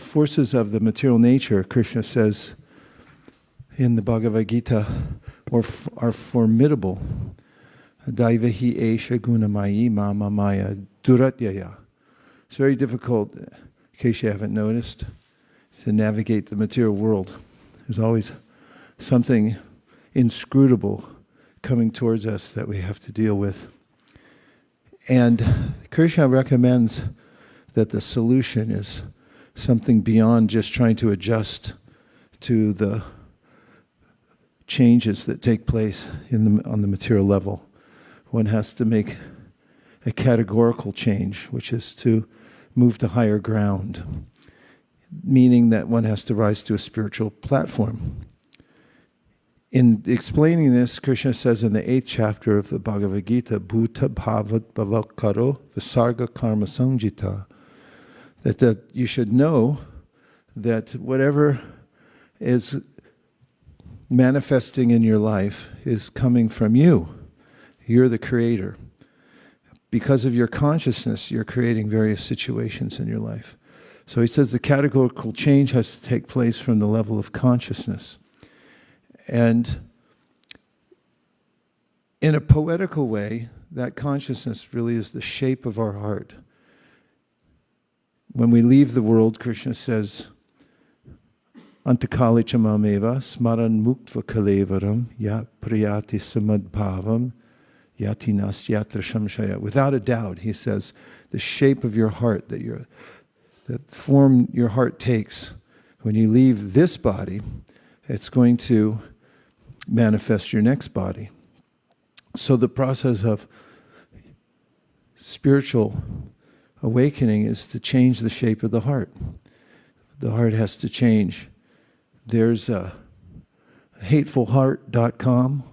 forces of the material nature, Krishna says in the Bhagavad Gita, are formidable. Daivahi esha gunamayi mama maya duratyaya. It's very difficult, in case you haven't noticed, to navigate the material world. There's always something inscrutable coming towards us that we have to deal with. And Krishna recommends that the solution is something beyond just trying to adjust to the changes that take place on the material level. One has to make a categorical change, which is to move to higher ground, meaning that one has to rise to a spiritual platform. In explaining this, Krishna says in the 8th chapter of the Bhagavad Gita, Bhuta bhavat bhavakaro visarga karma sanjita, that you should know that whatever is manifesting in your life is coming from you. You're the creator. Because of your consciousness, you're creating various situations in your life. So he says the categorical change has to take place from the level of consciousness. And in a poetical way, that consciousness really is the shape of our heart. When we leave the world, Krishna says, Antakali chamameva smaran muktva kalevaram ya priyati samadbhavam yatinas yatra shamshaya. Without a doubt, he says, the shape of your heart, that form your heart takes, when you leave this body, it's going to manifest your next body. So the process of spiritual awakening is to change the shape of the heart. The heart has to change. There's hatefulheart.com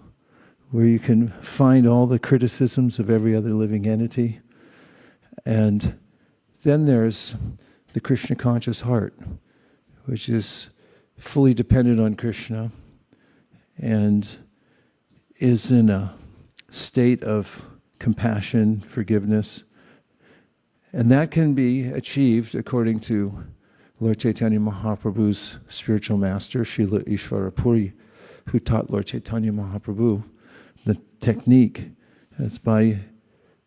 where you can find all the criticisms of every other living entity. And then there's the Krishna conscious heart, which is fully dependent on Krishna and is in a state of compassion, forgiveness. And that can be achieved according to Lord Chaitanya Mahaprabhu's spiritual master, Srila Ishvara Puri, who taught Lord Chaitanya Mahaprabhu the technique. That's by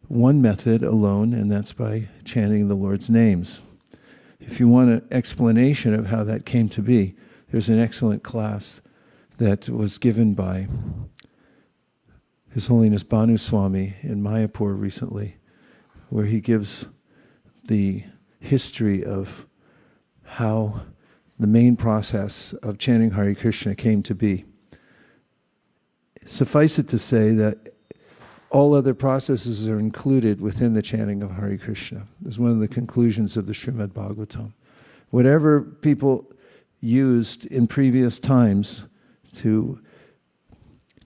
one method alone, and that's by chanting the Lord's names. If you want an explanation of how that came to be, there's an excellent class that was given by His Holiness Bhanu Swami in Mayapur recently, where he gives the history of how the main process of chanting Hare Krishna came to be. Suffice it to say that all other processes are included within the chanting of Hare Krishna. This is one of the conclusions of the Srimad Bhagavatam. Whatever people used in previous times to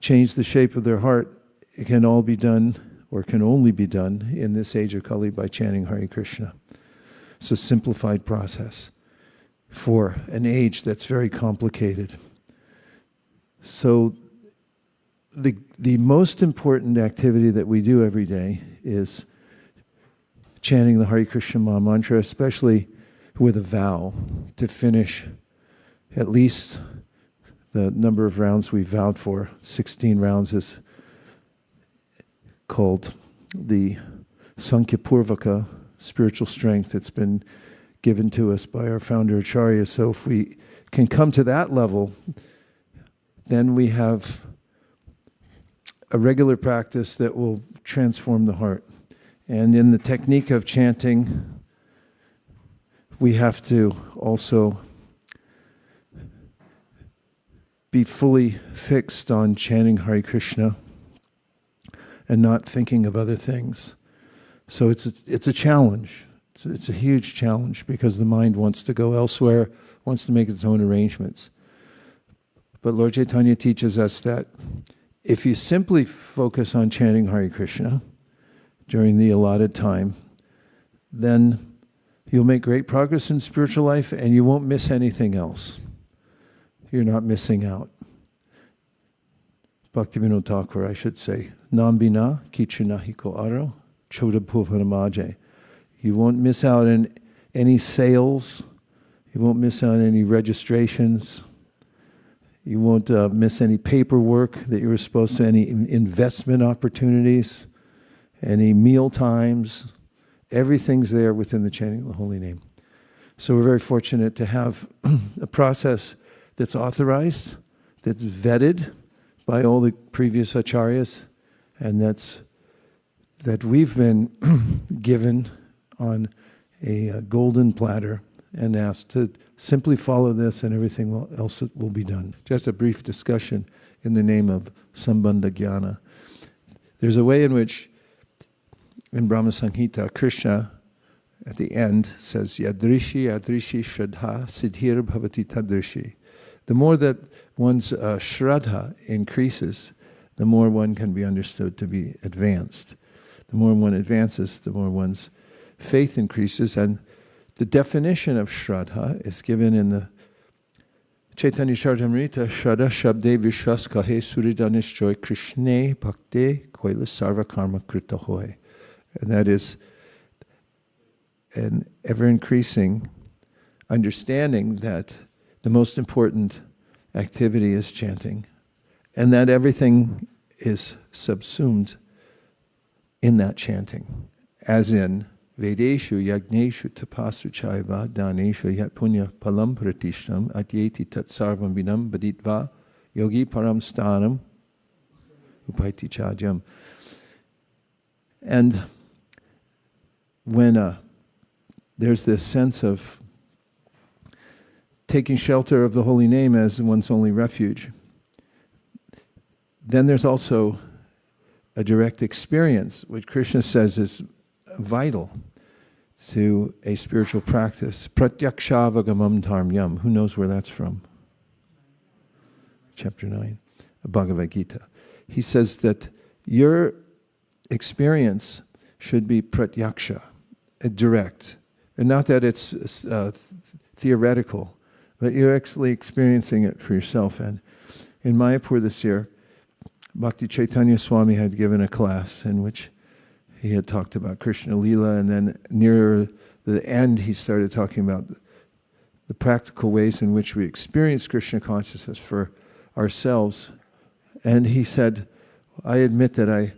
change the shape of their heart, it can all be done, or can only be done, in this age of Kali by chanting Hare Krishna. It's a simplified process for an age that's very complicated. So the most important activity that we do every day is chanting the Hare Krishna Maha Mantra, especially with a vow to finish at least the number of rounds we vowed for. 16 rounds is called the Sankhya Purvaka, spiritual strength that's been given to us by our founder Acharya. So if we can come to that level, then we have a regular practice that will transform the heart. And in the technique of chanting, we have to also be fully fixed on chanting Hare Krishna and not thinking of other things. So it's a challenge. It's a huge challenge because the mind wants to go elsewhere, wants to make its own arrangements. But Lord Chaitanya teaches us that if you simply focus on chanting Hare Krishna during the allotted time, then you'll make great progress in spiritual life and you won't miss anything else. You're not missing out. Bhaktivinoda Thakur, I should say, Nambina kichu nahi ko aro choda bhuvanamaje. You won't miss out in any sales. You won't miss on any registrations. You won't miss any paperwork that you were supposed to, any investment opportunities, any meal times. Everything's there within the chanting of the holy name. So we're very fortunate to have a process that's authorized, that's vetted by all the previous acharyas, and that we've been given on a golden platter and asked to simply follow this and everything else will be done. Just a brief discussion in the name of Sambandha Jnana. There's a way in which, in Brahma Samhita, Kṛṣṇa at the end says, Yadrishi Yadrishi Shraddha Siddhir Bhavati Tadrishi. The more that one's Shraddha increases, the more one can be understood to be advanced. The more one advances, the more one's faith increases. And the definition of Shraddha is given in the Chaitanya Charitamrita, Shraddha Shabde Vishwas Kahe Suridhanishchoy Krishne Bhakte Koila Sarva Karma Krita Hoy. And that is an ever-increasing understanding that the most important activity is chanting, and that everything is subsumed in that chanting, as in Vedeshu Yagneshu Tapasu Chaiva Daneshu Yat Punya Palam Pratishtam Atyeti Tat Sarvam Vinam Baditva Yogi Param Stanam Upaiti Chadyam. And when there's this sense of taking shelter of the holy name as one's only refuge, then there's also a direct experience, which Krishna says is vital to a spiritual practice. Pratyakshavāgamam dharmyam. Who knows where that's from? Chapter 9, Bhagavad Gita. He says that your experience should be pratyaksha, direct. And not that it's theoretical, but you're actually experiencing it for yourself. And in Mayapur this year, Bhakti Chaitanya Swami had given a class in which he had talked about Krishna Lila, and then near the end he started talking about the practical ways in which we experience Krishna consciousness for ourselves. And he said, I admit that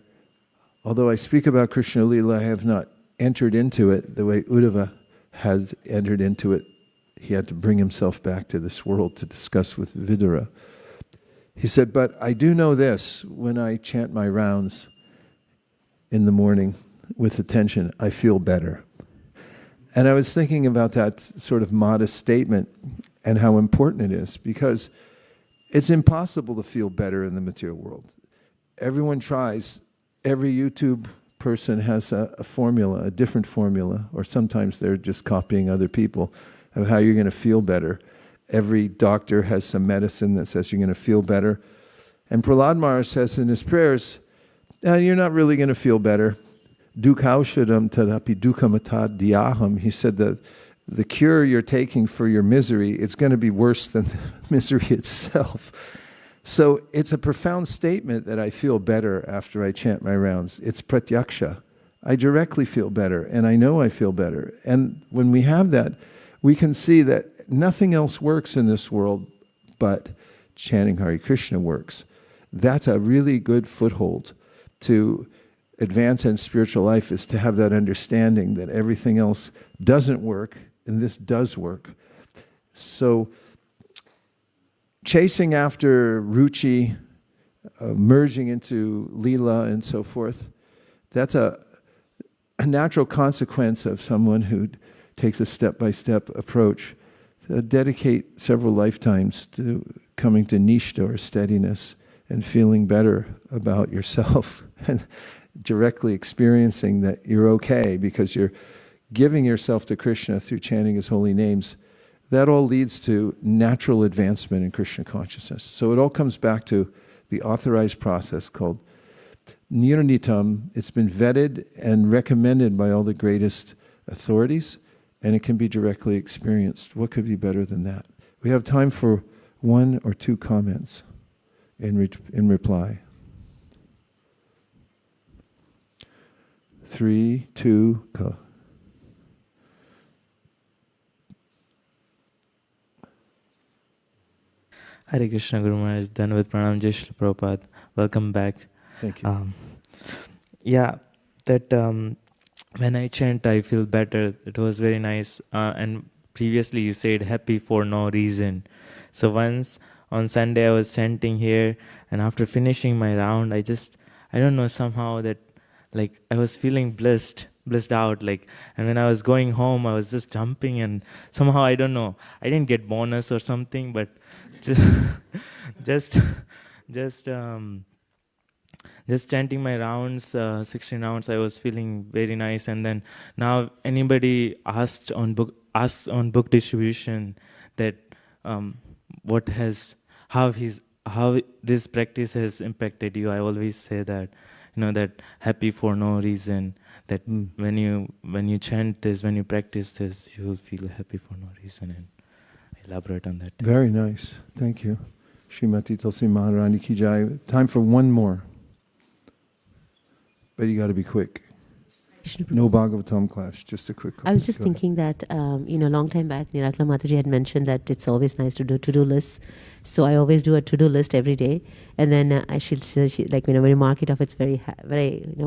although I speak about Krishna Lila, I have not entered into it the way Uddhava has entered into it. He had to bring himself back to this world to discuss with Vidura. He said, but I do know this, when I chant my rounds in the morning with attention, I feel better. And I was thinking about that sort of modest statement and how important it is, because it's impossible to feel better in the material world. Everyone tries. Every YouTube person has a formula, a different formula, or sometimes they're just copying other people of how you're going to feel better. Every doctor has some medicine that says you're going to feel better. And Prahlad Maharaj says in his prayers, you're not really going to feel better. Dukhaushadam tadapi dukhamatad diyaham. He said that the cure you're taking for your misery, it's going to be worse than the misery itself. So it's a profound statement that I feel better after I chant my rounds. It's pratyaksha. I directly feel better, and I know I feel better. And when we have that, we can see that nothing else works in this world but chanting Hare Krishna works. That's a really good foothold to advance in spiritual life, is to have that understanding that everything else doesn't work and this does work. So chasing after ruchi, merging into lila and so forth, that's a natural consequence of someone who takes a step-by-step approach. Dedicate several lifetimes to coming to nishta, or steadiness, and feeling better about yourself and directly experiencing that you're okay because you're giving yourself to Krishna through chanting his holy names. That all leads to natural advancement in Krishna consciousness. So it all comes back to the authorized process called nirnitam. It's been vetted and recommended by all the greatest authorities, and it can be directly experienced. What could be better than that? We have time for one or two comments in reply. 3, 2, go. Hare Krishna Guru Maharaj, done with Pranam Jai Shri Prabhupada. Welcome back. Thank you. Yeah, that when I chant, I feel better. It was very nice. And previously you said happy for no reason. So once on Sunday I was chanting here, and after finishing my round, I don't know, somehow that like I was feeling blessed out, like, and when I was going home, I was just jumping, and somehow, I don't know, I didn't get bonus or something, but just just just just chanting my rounds, 16 rounds, I was feeling very nice. And then now anybody asks on book distribution that what has how this practice has impacted you, I always say that, that happy for no reason, that when you chant this, when you practice this, you will feel happy for no reason. And I elaborate on that. Very nice. Thank you. Srimati Tulsi Maharani Ki Jai. Time for one more. But you got to be quick. No Bhagavatam class, just a quick couple. I was just thinking that, a long time back, Nirakla Mataji had mentioned that it's always nice to do to-do lists. So I always do a to-do list every day. And then she when you mark it off, it's very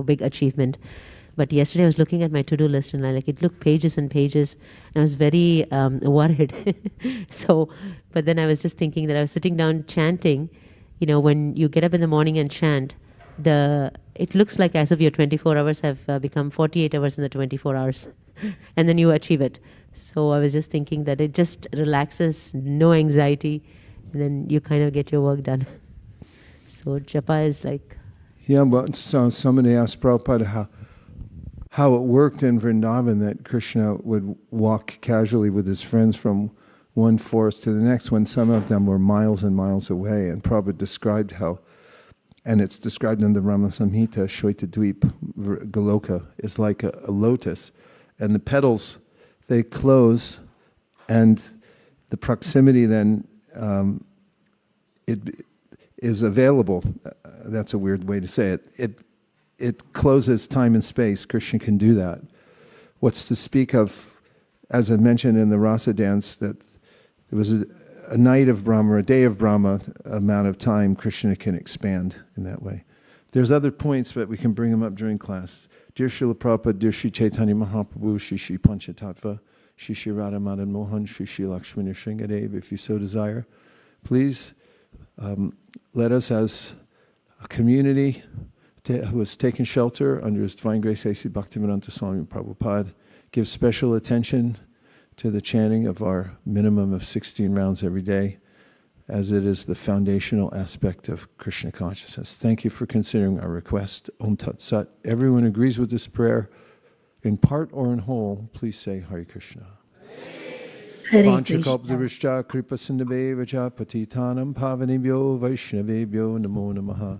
big achievement. But yesterday I was looking at my to-do list and it looked pages and pages. And I was very worried. But then I was just thinking that I was sitting down chanting. When you get up in the morning and chant, it looks like as if your 24 hours have become 48 hours in the 24 hours. And then you achieve it. So I was just thinking that it just relaxes, no anxiety, and then you kind of get your work done. So japa is like... Yeah, but so somebody asked Prabhupada how it worked in Vrindavan, that Kṛṣṇa would walk casually with his friends from one forest to the next when some of them were miles and miles away. And Prabhupada described how, and it's described in the Rama Samhita, Shweta Dweep, Goloka, is like a lotus. And the petals, they close, and the proximity then, it is available. That's a weird way to say it. It closes time and space. Krishna can do that. What's to speak of, as I mentioned in the Rasa dance, that there was a night of Brahma, a day of Brahma, amount of time Krishna can expand in that way. There's other points, but we can bring them up during class. Dear Srila Prabhupada, dear Sri Chaitanya Mahaprabhu, Shri Shri Panchatattva, Shri Shri Radha Madan Mohan, Shri Shri Lakshmi Nrsingadev, if you so desire, please let us as a community who has taken shelter under His Divine Grace A.C. Bhaktivedanta Swami Prabhupada give special attention to the chanting of our minimum of 16 rounds every day, as it is the foundational aspect of Krishna consciousness. Thank you for considering our request. Om Tat Sat. Everyone agrees with this prayer, in part or in whole. Please say Hare Krishna. Hare Panchakalptarishya kripa sindhabe vacha patitanam pavanebhyo vaishnavebhyo namo namaha.